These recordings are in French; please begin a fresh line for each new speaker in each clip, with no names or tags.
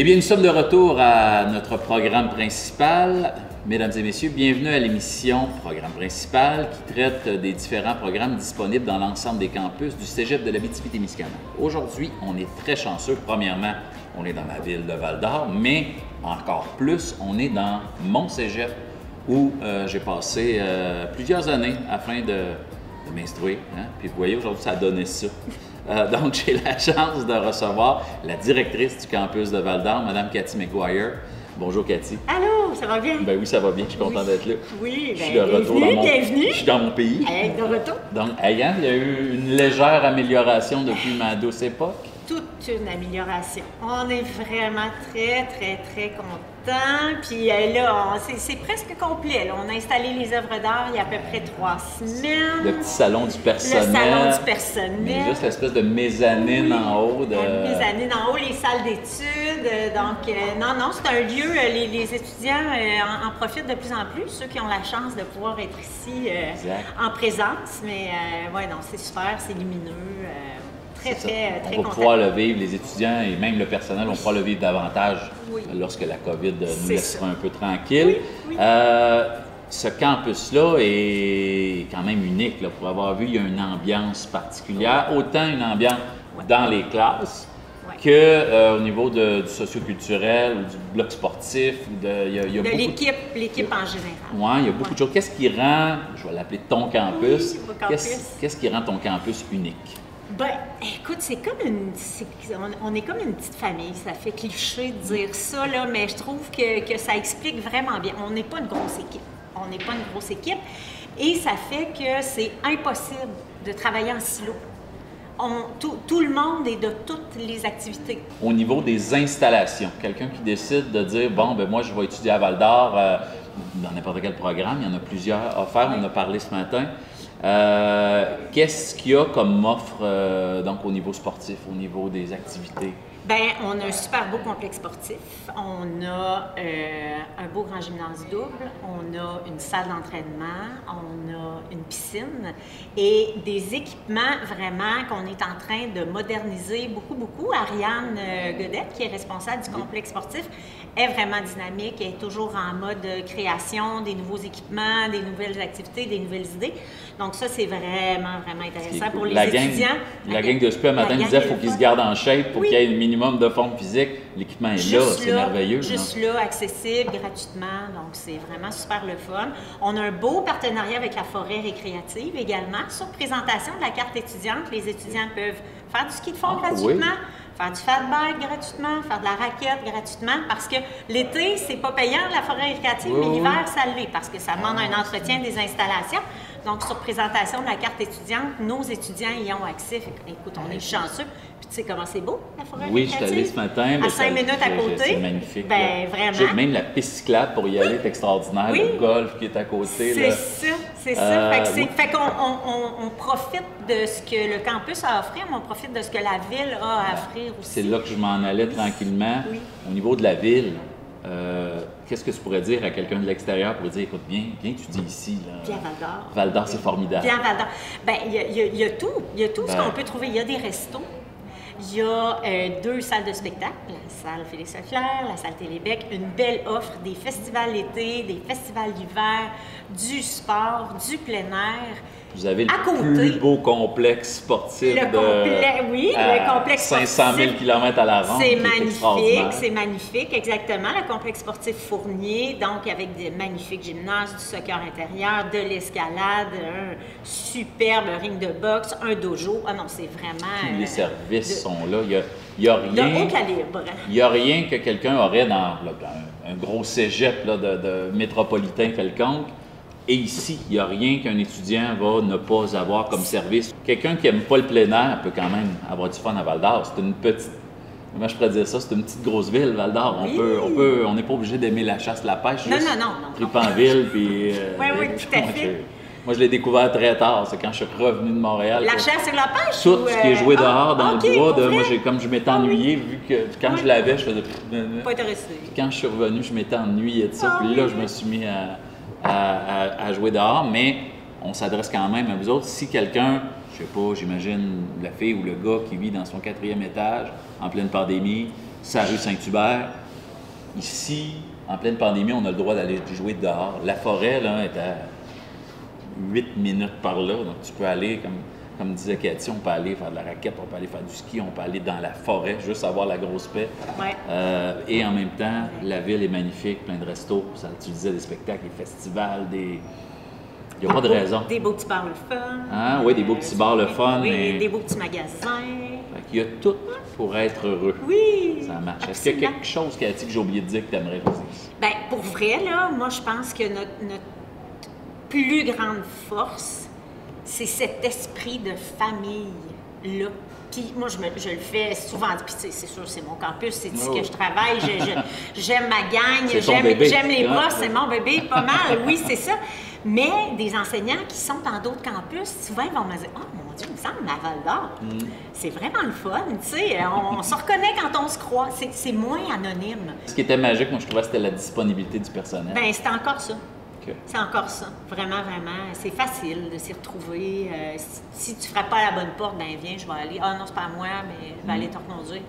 Eh bien, nous sommes de retour à notre programme principal. Mesdames et messieurs, bienvenue à l'émission Programme principal qui traite des différents programmes disponibles dans l'ensemble des campus du Cégep de l'Abitibi-Témiscamingue. Aujourd'hui, on est très chanceux. Premièrement, on est dans la ville de Val-d'Or, mais encore plus, on est dans mon Cégep où j'ai passé plusieurs années afin de m'instruire. Hein? Puis vous voyez, aujourd'hui, ça a donné ça. Donc, j'ai la chance de recevoir la directrice du campus de Val-d'Or, Mme Cathy McGuire. Bonjour, Cathy.
Allô, ça va bien?
Ben oui, ça va bien. Je suis content d'être là.
Oui,
je suis de retour
bienvenue.
Je suis dans mon pays.
De retour.
Donc, il y a eu une légère amélioration depuis ma douce époque.
Toute une amélioration. On est vraiment très contents. Puis là, c'est presque complet. Là. On a installé les œuvres d'art il y a à peu près 3 semaines.
Le petit salon du personnel.
Le salon du personnel.
Mais juste l'espèce de mezzanine en haut.
La mezzanine en haut, les salles d'études. Donc, non, c'est un lieu, les étudiants en profitent de plus en plus, ceux qui ont la chance de pouvoir être ici en présence. Mais ouais, non, c'est super, c'est lumineux. Très
on va pouvoir le vivre, les étudiants et même le personnel, on pourra le vivre davantage lorsque la COVID nous laissera un peu tranquille.
Oui.
Ce campus-là est quand même unique. Là, pour avoir vu, il y a une ambiance particulière, autant une ambiance dans les classes qu'au niveau du socioculturel ou du bloc sportif.
L'équipe en général.
Oui, il y a beaucoup de choses. Qu'est-ce qui rend, je vais l'appeler ton campus, qu'est-ce qui rend ton campus unique?
Ben, écoute, on est comme une petite famille. Ça fait cliché de dire ça, là, mais je trouve que ça explique vraiment bien. On n'est pas une grosse équipe. Et ça fait que c'est impossible de travailler en silo. Tout le monde est de toutes les activités.
Au niveau des installations, quelqu'un qui décide de dire, bon, ben moi, je vais étudier à Val-d'Or dans n'importe quel programme, il y en a plusieurs offerts, on a parlé ce matin. Qu'est-ce qu'il y a comme offre donc au niveau sportif, au niveau des activités?
Bien, on a un super beau complexe sportif. On a un beau grand gymnase double. On a une salle d'entraînement. On a une piscine et des équipements vraiment qu'on est en train de moderniser beaucoup. Ariane Godette, qui est responsable du complexe sportif, est vraiment dynamique. Elle est toujours en mode création, des nouveaux équipements, des nouvelles activités, des nouvelles idées. Donc ça, c'est vraiment intéressant pour les étudiants.
La gang de SPE, un matin, disait qu'il faut qu'ils se gardent en shape pour qu'il y ait un minimum de forme physique. L'équipement est là, c'est merveilleux.
Juste là, accessible, gratuitement. Donc, c'est vraiment super le fun. On a un beau partenariat avec la forêt récréative également. Sur présentation de la carte étudiante, les étudiants peuvent faire du ski de fond gratuitement. Faire du fat bike gratuitement, faire de la raquette gratuitement, parce que l'été, c'est pas payant, la forêt récréative, mais l'hiver, ça l'est, parce que ça demande un entretien des installations. Donc, sur présentation de la carte étudiante, nos étudiants y ont accès. Écoute, on est chanceux. Puis tu sais comment c'est beau, la forêt récréative?
Oui, je suis allé ce matin.
À 5 minutes à côté.
C'est magnifique.
Ben, vraiment.
Même la piste cyclable pour y aller est extraordinaire. Le golf qui est à côté.
C'est ça. Fait qu'on profite de ce que le campus a à offrir, mais on profite de ce que la ville a à offrir aussi.
C'est là que je m'en allais tranquillement. Oui. Au niveau de la ville, qu'est-ce que tu pourrais dire à quelqu'un de l'extérieur pour dire, écoute, viens étudier ici.
Viens à Val-d'Or.
Val-d'Or, c'est formidable.
Viens à Val-d'or. Bien, il y a tout. Il y a tout ce qu'on peut trouver. Il y a des restos. Il y a 2 salles de spectacle, la salle Félix Leclerc, la salle Télébec, une belle offre, des festivals l'été, des festivals d'hiver, du sport, du plein air.
Vous avez le plus beau complexe sportif
le complexe
500 000 km à la ronde.
C'est magnifique, exactement. Le complexe sportif Fournier, donc avec des magnifiques gymnases, du soccer intérieur, de l'escalade, un superbe ring de boxe, un dojo. Ah non, c'est vraiment...
Tous les services sont là. Il y a rien...
De haut calibre.
Il n'y a rien que quelqu'un aurait dans un gros cégep de métropolitain quelconque. Et ici, il n'y a rien qu'un étudiant va ne pas avoir comme service. Quelqu'un qui n'aime pas le plein air peut quand même avoir du fun à Val-d'Or. C'est une petite... Comment je pourrais dire ça? C'est une petite grosse ville, Val-d'Or. On n'est pas obligé d'aimer la chasse, la pêche.
Non.
Tripanville, puis...
oui, tout à fait.
Moi, je l'ai découvert très tard. C'est quand je suis revenu de Montréal.
La chasse et la pêche?
Tout ce qui est joué dehors, dans le bois. Moi, comme je m'étais ennuyé, vu que quand je l'avais, je faisais...
Pas intéressé.
Quand je suis revenu, je m'étais ennuyé de ça. Puis là, je me suis mis à jouer dehors, mais on s'adresse quand même à vous autres. Si quelqu'un, je sais pas, j'imagine la fille ou le gars qui vit dans son 4e étage en pleine pandémie, c'est la rue Saint-Hubert. Ici, en pleine pandémie, on a le droit d'aller jouer dehors. La forêt, là, est à 8 minutes par là. Donc, tu peux aller, comme disait Cathy, on peut aller faire de la raquette, on peut aller faire du ski, on peut aller dans la forêt, juste avoir la grosse paix.
Ouais.
Et en même temps, la ville est magnifique, plein de restos. Ça, tu disais des spectacles, des festivals, des... Il n'y a pas de raison.
Des beaux petits bars le fun.
Ah, oui, des beaux petits bars le fun.
Oui,
mais...
des beaux petits magasins.
Il y a tout pour être heureux.
Oui.
Ça marche. Est-ce qu'il y a quelque chose, Cathy, que j'ai oublié de dire que tu aimerais dire?
Bien, pour vrai, là, moi, je pense que notre plus grande force, c'est cet esprit de famille-là. Puis moi, je le fais souvent. Puis c'est sûr, c'est mon campus, c'est ici que je travaille. J'aime ma gang, j'aime les bras, c'est mon bébé, pas mal. Oui, c'est ça. Mais des enseignants qui sont dans d'autres campus, souvent, ils vont me dire « Oh mon Dieu, il me semble à Val-d'Or, c'est vraiment le fun. » Tu sais, on se reconnaît quand on se croit. C'est moins anonyme.
Ce qui était magique, moi, je trouvais, c'était la disponibilité du personnel.
Bien, c'était encore ça.
Okay.
C'est encore ça. Vraiment, vraiment. C'est facile de s'y retrouver. Si tu ne frappes pas à la bonne porte, ben viens, je vais aller. Ah non, c'est pas à moi, mais je vais aller te reconduire.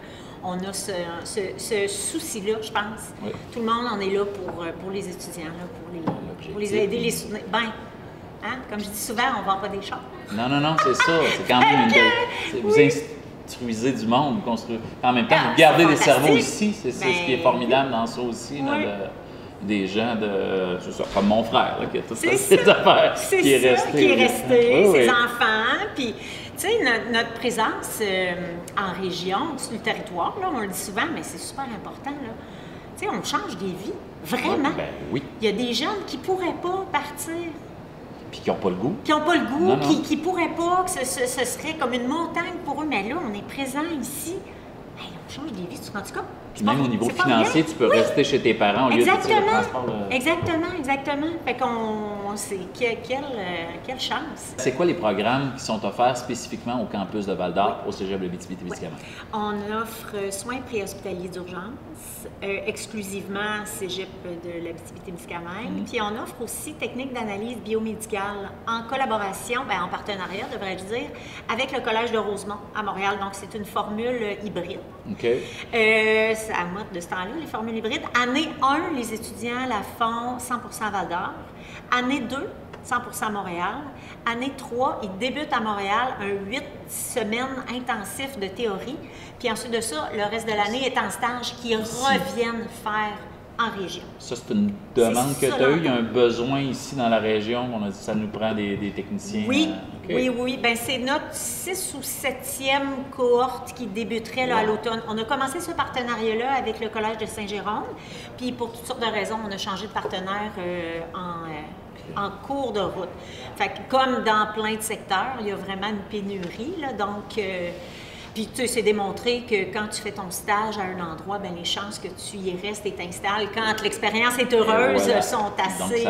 On a ce souci-là, je pense. Oui. Tout le monde en est là pour les étudiants, là, pour les aider, les soutenir. Ben, hein? Comme je dis souvent, on ne vend pas des chars.
Non, c'est ça. C'est quand même vous instruisez du monde, vous construisez. En même temps, vous gardez des cerveaux ici. C'est ce qui est formidable dans ça aussi.
Oui.
Là, des gens c'est ça, comme mon frère, là, qui a toutes ces affaires, qui est resté,
ses enfants. Puis, tu sais, notre présence en région, sur le territoire, là, on le dit souvent, mais c'est super important. Tu sais, on change des vies, vraiment.
Ben, oui.
Il y a des jeunes qui ne pourraient pas partir.
Puis qui n'ont pas le goût.
Qui n'ont pas le goût, qui ne pourraient pas, que ce serait comme une montagne pour eux. Mais là, on est présent ici. Hey, on change des vies, en tout cas.
Puis même au niveau financier, tu peux rester chez tes parents au lieu de faire le transport.
Exactement. Fait qu'on... Quelle chance.
C'est quoi les programmes qui sont offerts spécifiquement au campus de Val-d'Or, au Cégep de l'Abitibi-Témiscamingue?
On offre soins préhospitaliers d'urgence, exclusivement Cégep de l'Abitibi-Témiscamingue. Puis on offre aussi techniques d'analyse biomédicale en collaboration, en partenariat, devrais-je dire, avec le Collège de Rosemont à Montréal. Donc c'est une formule hybride.
OK.
C'est à moi de ce temps-là, les formules hybrides. Année 1, les étudiants la font 100% Val-d'Or. Année 2, 100% Montréal. Année 3, ils débutent à Montréal un 8 semaines intensif de théorie. Puis ensuite de ça, le reste de l'année est en stage qu'ils reviennent faire en région.
Ça, c'est une demande que tu as eue. Il y a un besoin ici dans la région. On a dit que ça nous prend des techniciens.
Oui. Oui. Bien, c'est notre 6 ou 7e cohorte qui débuterait là, à l'automne. On a commencé ce partenariat-là avec le Collège de Saint-Jérôme. Puis, pour toutes sortes de raisons, on a changé de partenaire en cours de route. Fait que, comme dans plein de secteurs, il y a vraiment une pénurie. Là, donc, puis, tu sais, c'est démontré que quand tu fais ton stage à un endroit, bien, les chances que tu y restes et t'installes quand l'expérience est heureuse sont assez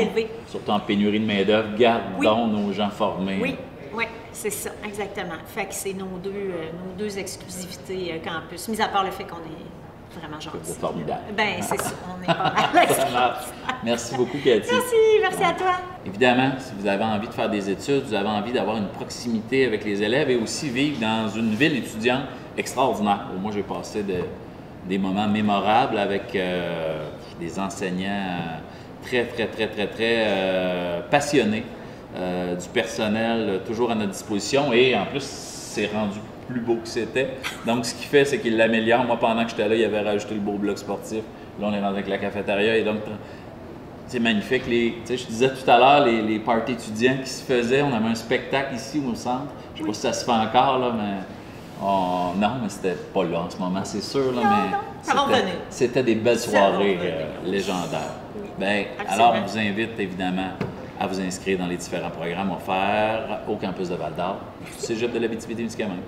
élevées.
Surtout en pénurie de main-d'œuvre, gardons nos gens formés.
Oui, c'est ça, exactement. Fait que c'est nos deux exclusivités campus, mis à part le fait qu'on est vraiment gentils.
C'est formidable.
Bien, c'est ça, on est pas mal.
Ça marche. Merci beaucoup, Cathy.
Merci à toi.
Évidemment, si vous avez envie de faire des études, vous avez envie d'avoir une proximité avec les élèves et aussi vivre dans une ville étudiante extraordinaire. Moi, j'ai passé des moments mémorables avec des enseignants très passionnés, du personnel toujours à notre disposition et en plus, c'est rendu plus beau que c'était. Donc, ce qu'il fait, c'est qu'il l'améliore. Moi, pendant que j'étais là, il avait rajouté le beau bloc sportif. Là, on est rendu avec la cafétéria et donc, c'est magnifique. Je disais tout à l'heure, les parties étudiants qui se faisaient, on avait un spectacle ici au centre. Je ne sais pas si ça se fait encore, là, mais non, mais c'était pas là en ce moment, c'est sûr. Là, mais c'était des belles soirées légendaires. Bien, alors, on vous invite évidemment à vous inscrire dans les différents programmes offerts au campus de Val-d'Or, Cégep de l'Abitibi-Témiscamingue.